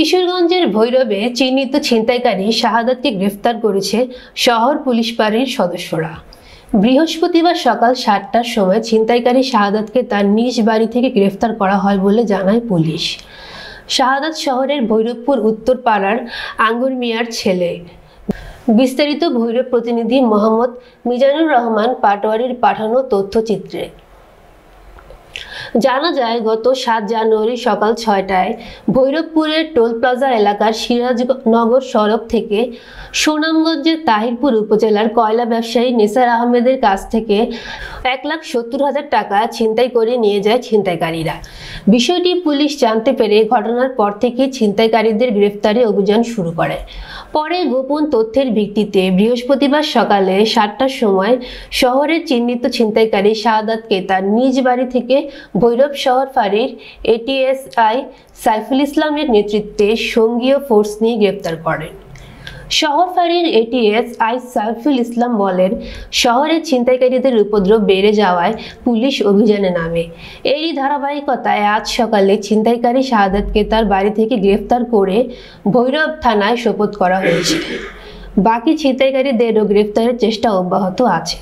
কিশোরগঞ্জের ভৈরবে চিহ্নিত ছিনতাইকারী শাহাদাতকে গ্রেফতার করেছে শহর পুলিশ ফাঁড়ির সদস্যরা। বৃহস্পতিবার সকাল 7টার সময় ছিনতাইকারী শাহাদাতকে তার নিজ বাড়ি থেকে গ্রেফতার করা হয় বলে জানায় পুলিশ। শাহাদাত শহরের ভৈরবপুর উত্তর পাড়ার আঙ্গুর মিয়ার ছেলে। বিস্তারিত ভৈরব প্রতিনিধি মোহাম্মদ মিজানুর রহমান পাটোয়ারির পাঠানো তথ্যচিত্রে। জানা যায়, গত 7 জানুয়ারি সকাল 6টায় ভৈরবপুরের টোল প্লাজা এলাকার সিরাজনগর সড়ক থেকে সুনামগঞ্জের তাহিরপুর উপজেলার কয়লা ব্যবসায়ী নিসার আহমেদের কাছ থেকে 1,70,000 টাকা ছিনতাই করে নিয়ে যায় ছিনতাইকারীরা। বিষয়টি পুলিশ জানতে পেরে ঘটনার পর থেকে ছিনতাইকারীদের গ্রেফতারে অভিযান শুরু করে। পরে গোপন তথ্যের ভিত্তিতে বৃহস্পতিবার সকালে 7টার সময় শহরের চিহ্নিত ছিনতাইকারী শাহাদাতকে তার নিজ বাড়ি থেকে ভৈরব শহর ফাঁড়ির এটিএসআই সাইফুল ইসলামের নেতৃত্বে সঙ্গীয় ফোর্স নিয়ে গ্রেফতার করেন। শহর ফাঁড়ির এটিএসআই সাইফুল ইসলাম বলেন, শহরে ছিনতাইকারীদের উপদ্রব বেড়ে যাওয়ায় পুলিশ অভিযানে নামে। এরই ধারাবাহিকতায় আজ সকালে ছিনতাইকারী শাহাদাতকে তার বাড়ি থেকে গ্রেফতার করে ভৈরব থানায় সোপর্দ করা হয়েছে। বাকি ছিনতাইকারীদেরও গ্রেফতারের চেষ্টা অব্যাহত আছে।